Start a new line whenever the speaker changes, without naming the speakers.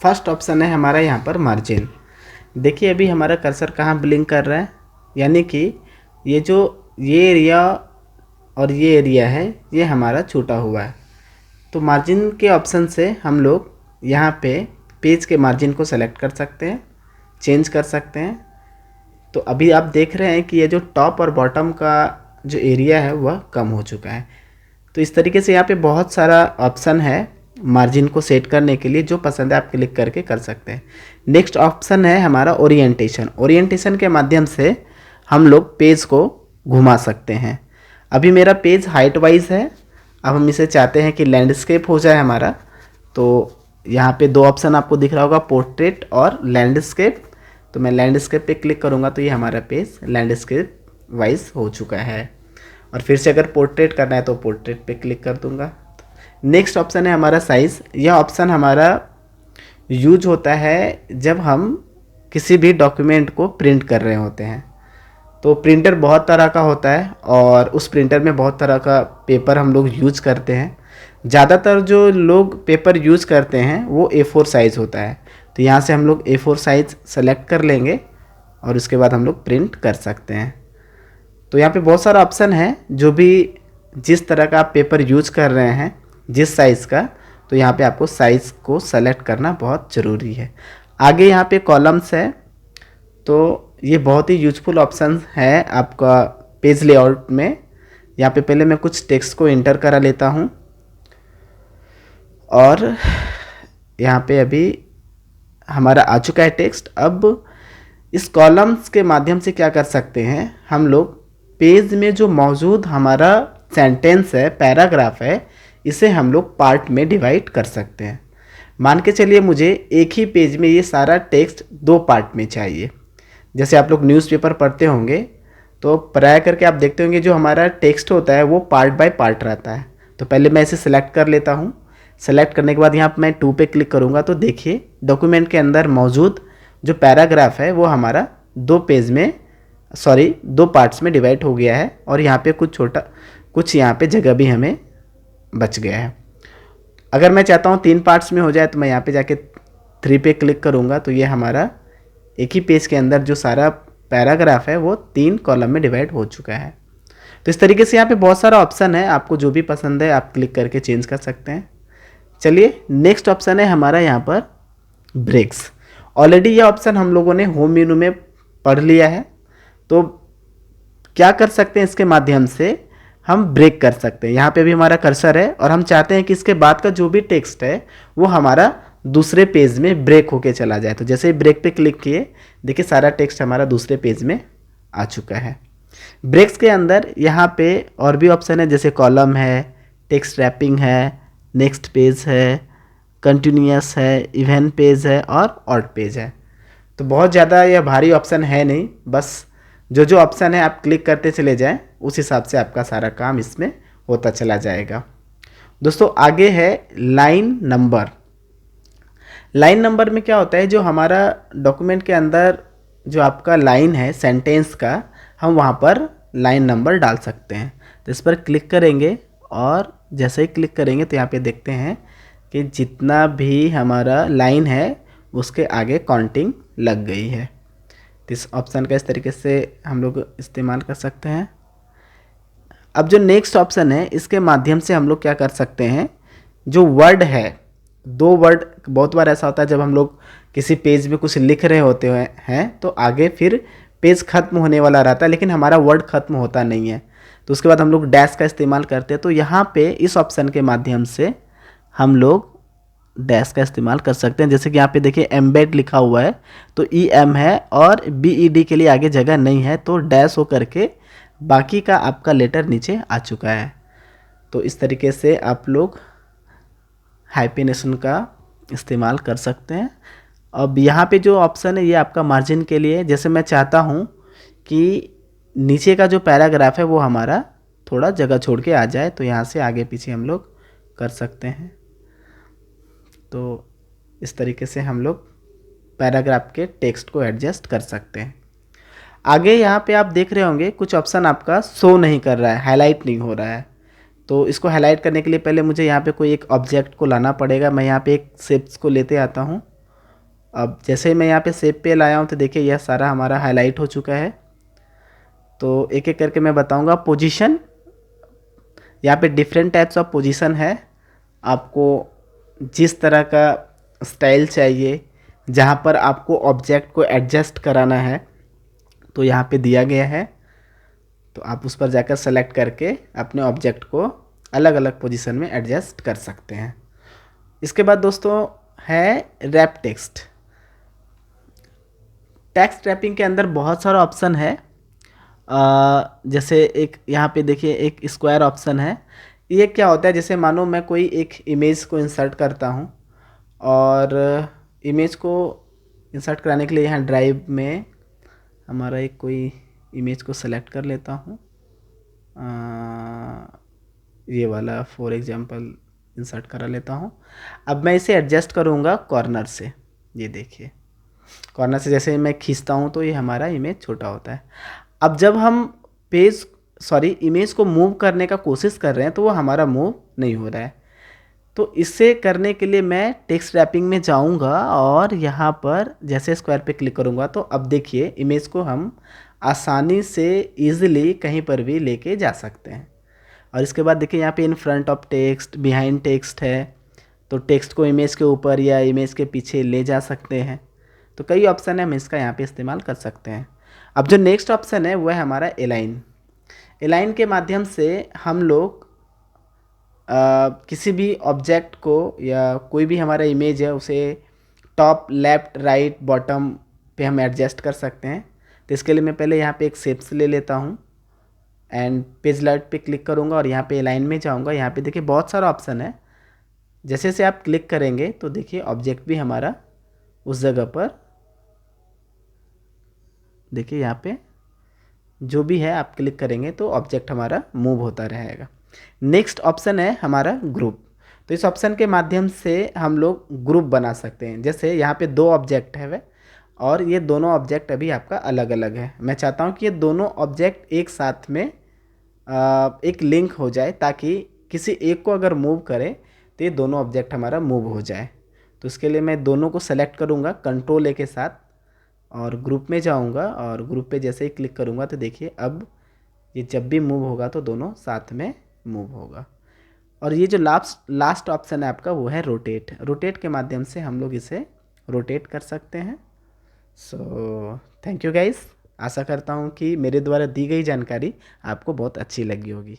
First option है हमारा यहाँ पर मार्जिन। देखिए अभी हमारा कर्सर कहाँ ब्लिंक कर रहा है, यानी कि ये एरिया और ये एरिया है ये हमारा छूटा हुआ है। तो मार्जिन के ऑप्शन से हम लोग यहाँ पे पेज के मार्जिन को सेलेक्ट कर सकते हैं, चेंज कर सकते हैं। तो अभी आप देख रहे हैं कि ये जो टॉप और बॉटम का जो एरिया है वह कम हो चुका है। तो इस तरीके से यहाँ पे बहुत सारा ऑप्शन है मार्जिन को सेट करने के लिए, जो पसंद है आप क्लिक करके कर सकते हैं। नेक्स्ट ऑप्शन है हमारा ओरिएंटेशन। ओरिएंटेशन के माध्यम से हम लोग पेज को घुमा सकते हैं। अभी मेरा पेज हाइट वाइज है, अब हम इसे चाहते हैं कि लैंडस्केप हो जाए हमारा। तो यहाँ पे दो ऑप्शन आपको दिख रहा होगा, पोर्ट्रेट और लैंडस्केप। तो मैं लैंडस्केप पे क्लिक करूँगा तो ये हमारा पेज लैंडस्केप वाइज हो चुका है। और फिर से अगर पोर्ट्रेट करना है तो पोर्ट्रेट पे क्लिक कर दूंगा। नेक्स्ट ऑप्शन है हमारा साइज़। यह ऑप्शन हमारा यूज होता है जब हम किसी भी डॉक्यूमेंट को प्रिंट कर रहे होते हैं। तो प्रिंटर बहुत तरह का होता है और उस प्रिंटर में बहुत तरह का पेपर हम लोग यूज करते हैं। ज़्यादातर जो लोग पेपर यूज़ करते हैं वो A4 साइज़ होता है। तो यहाँ से हम लोग A4 साइज़ सेलेक्ट कर लेंगे और उसके बाद हम लोग प्रिंट कर सकते हैं। तो यहाँ पे बहुत सारा ऑप्शन है, जो भी जिस तरह का आप पेपर यूज कर रहे हैं, जिस साइज़ का, तो यहाँ पे आपको साइज़ को सेलेक्ट करना बहुत ज़रूरी है। आगे यहाँ पे कॉलम्स है, तो ये बहुत ही यूजफुल ऑप्शन है आपका पेज लेआउट में। यहाँ पे पहले मैं कुछ टेक्स्ट को इंटर करा लेता हूँ और यहाँ पे अभी हमारा आ चुका है टेक्स्ट। अब इस कॉलम्स के माध्यम से क्या कर सकते हैं हम लोग, पेज में जो मौजूद हमारा सेंटेंस है, पैराग्राफ है, इसे हम लोग पार्ट में डिवाइड कर सकते हैं। मान के चलिए मुझे एक ही पेज में ये सारा टेक्स्ट दो पार्ट में चाहिए। जैसे आप लोग न्यूज़पेपर पढ़ते होंगे तो प्राय करके आप देखते होंगे जो हमारा टेक्स्ट होता है वो पार्ट बाय पार्ट रहता है। तो पहले मैं इसे सिलेक्ट कर लेता हूँ। सेलेक्ट करने के बाद यहाँ पर मैं 2 पे क्लिक करूँगा तो देखिए डॉक्यूमेंट के अंदर मौजूद जो पैराग्राफ है वो हमारा दो पार्ट्स में डिवाइड हो गया है। और यहाँ पे कुछ यहाँ पे जगह भी हमें बच गया है। अगर मैं चाहता हूँ 3 पार्ट्स में हो जाए तो मैं यहाँ पे जाके 3 पे क्लिक करूँगा तो ये हमारा एक ही पेज के अंदर जो सारा पैराग्राफ है वो 3 कॉलम में डिवाइड हो चुका है। तो इस तरीके से यहाँ पे बहुत सारा ऑप्शन है, आपको जो भी पसंद है आप क्लिक करके चेंज कर सकते हैं। चलिए नेक्स्ट ऑप्शन है हमारा यहाँ पर ब्रेक्स। ऑलरेडी ये ऑप्शन हम लोगों ने होम मेनू में पढ़ लिया है। तो क्या कर सकते हैं, इसके माध्यम से हम ब्रेक कर सकते हैं। यहाँ पे भी हमारा कर्सर है और हम चाहते हैं कि इसके बाद का जो भी टेक्स्ट है वो हमारा दूसरे पेज में ब्रेक होके चला जाए। तो जैसे ही ब्रेक पे क्लिक किए देखिए सारा टेक्स्ट हमारा दूसरे पेज में आ चुका है। ब्रेक्स के अंदर यहाँ पे और भी ऑप्शन है, जैसे कॉलम है, टेक्स्ट रैपिंग है, नेक्स्ट पेज है, कंटिन्यूअस है, इवन पेज है और ऑड पेज है। तो बहुत ज़्यादा यह भारी ऑप्शन है नहीं, बस जो ऑप्शन है आप क्लिक करते चले जाएं, उस हिसाब से आपका सारा काम इसमें होता चला जाएगा। दोस्तों आगे है लाइन नंबर। लाइन नंबर में क्या होता है, जो हमारा डॉक्यूमेंट के अंदर जो आपका लाइन है सेंटेंस का, हम वहाँ पर लाइन नंबर डाल सकते हैं। तो इस पर क्लिक करेंगे और जैसे ही क्लिक करेंगे तो यहाँ पे देखते हैं कि जितना भी हमारा लाइन है उसके आगे काउंटिंग लग गई है। तो इस ऑप्शन का इस तरीके से हम लोग इस्तेमाल कर सकते हैं। अब जो नेक्स्ट ऑप्शन है इसके माध्यम से हम लोग क्या कर सकते हैं, जो वर्ड है, 2 वर्ड, बहुत बार ऐसा होता है जब हम लोग किसी पेज में कुछ लिख रहे होते हैं तो आगे फिर पेज खत्म होने वाला रहता है लेकिन हमारा वर्ड खत्म होता नहीं है। तो उसके बाद हम लोग डैश का इस्तेमाल करते हैं। तो यहाँ पे इस ऑप्शन के माध्यम से हम लोग डैश का इस्तेमाल कर सकते हैं। जैसे कि यहाँ पे देखिए एम्बेड लिखा हुआ है तो EM है और BED के लिए आगे जगह नहीं है, तो डैश हो करके बाकी का आपका लेटर नीचे आ चुका है। तो इस तरीके से आप लोग हाइफेनेशन का इस्तेमाल कर सकते हैं। अब यहाँ पे जो ऑप्शन है ये आपका मार्जिन के लिए है। जैसे मैं चाहता हूँ कि नीचे का जो पैराग्राफ है वो हमारा थोड़ा जगह छोड़ के आ जाए, तो यहाँ से आगे पीछे हम लोग कर सकते हैं। तो इस तरीके से हम लोग पैराग्राफ के टेक्स्ट को एडजस्ट कर सकते हैं। आगे यहाँ पे आप देख रहे होंगे कुछ ऑप्शन आपका शो नहीं कर रहा है, हाईलाइट नहीं हो रहा है। तो इसको हाईलाइट करने के लिए पहले मुझे यहाँ पे कोई एक ऑब्जेक्ट को लाना पड़ेगा। मैं यहाँ पे एक शेप्स को लेते आता हूँ अब जैसे ही मैं यहाँ पे सेव पे लाया हूँ तो देखिए यह सारा हमारा हाईलाइट हो चुका है। तो एक एक करके मैं बताऊँगा। पोजीशन, यहाँ पे डिफरेंट टाइप्स ऑफ पोजीशन है। आपको जिस तरह का स्टाइल चाहिए, जहाँ पर आपको ऑब्जेक्ट को एडजस्ट कराना है, तो यहाँ पे दिया गया है। तो आप उस पर जाकर सेलेक्ट करके अपने ऑब्जेक्ट को अलग अलग पोजीशन में एडजस्ट कर सकते हैं। इसके बाद दोस्तों है रैप टेक्स्ट। टेक्स्ट रैपिंग के अंदर बहुत सारा ऑप्शन है। जैसे एक यहाँ पे देखिए एक स्क्वायर ऑप्शन है। ये क्या होता है, जैसे मानो मैं कोई एक इमेज को इंसर्ट करता हूँ और इमेज को इंसर्ट कराने के लिए यहाँ ड्राइव में हमारा एक कोई इमेज को सेलेक्ट कर लेता हूँ। ये वाला फॉर एग्जांपल इंसर्ट करा लेता हूँ। अब मैं इसे एडजस्ट करूँगा कॉर्नर से। ये देखिए कॉर्नर से जैसे मैं खींचता हूँ तो ये हमारा इमेज छोटा होता है। अब जब हम इमेज को मूव करने का कोशिश कर रहे हैं तो वो हमारा मूव नहीं हो रहा है। तो इसे करने के लिए मैं टेक्स्ट रैपिंग में जाऊंगा और यहाँ पर जैसे स्क्वायर पे क्लिक करूँगा तो अब देखिए इमेज को हम आसानी से ईजिली कहीं पर भी लेके जा सकते हैं। और इसके बाद देखिए यहाँ पे in front of text, behind text है। तो टेक्स्ट को इमेज के ऊपर या इमेज के पीछे ले जा सकते हैं। तो कई ऑप्शन है, हम इसका यहाँ पे इस्तेमाल कर सकते हैं। अब जो नेक्स्ट ऑप्शन है वो है हमारा एलाइन। एलाइन के माध्यम से हम लोग किसी भी ऑब्जेक्ट को या कोई भी हमारा इमेज है उसे टॉप, लेफ्ट, राइट, बॉटम पे हम एडजस्ट कर सकते हैं। तो इसके लिए मैं पहले यहाँ पे एक शेप्स ले लेता हूँ एंड पेज लाइट पे क्लिक करूँगा और यहाँ पे एलाइन में जाऊँगा। यहाँ पे देखिए बहुत सारा ऑप्शन है। जैसे जैसे आप क्लिक करेंगे तो देखिए ऑब्जेक्ट भी हमारा उस जगह पर, देखिए यहाँ पे जो भी है आप क्लिक करेंगे तो ऑब्जेक्ट हमारा मूव होता रहेगा। नेक्स्ट ऑप्शन है हमारा ग्रुप। तो इस ऑप्शन के माध्यम से हम लोग ग्रुप बना सकते हैं। जैसे यहाँ पे दो ऑब्जेक्ट है और ये दोनों ऑब्जेक्ट अभी आपका अलग अलग है। मैं चाहता हूँ कि ये दोनों ऑब्जेक्ट एक साथ में एक लिंक हो जाए, ताकि किसी एक को अगर मूव करें तो ये दोनों ऑब्जेक्ट हमारा मूव हो जाए। तो इसके लिए मैं दोनों को सेलेक्ट करूँगा कंट्रोल ए के साथ और ग्रुप में जाऊंगा और ग्रुप पे जैसे ही क्लिक करूंगा तो देखिए अब ये जब भी मूव होगा तो दोनों साथ में मूव होगा। और ये जो लास्ट ऑप्शन है आपका वो है रोटेट। रोटेट के माध्यम से हम लोग इसे रोटेट कर सकते हैं। So thank you guys. आशा करता हूँ कि मेरे द्वारा दी गई जानकारी आपको बहुत अच्छी लगी होगी।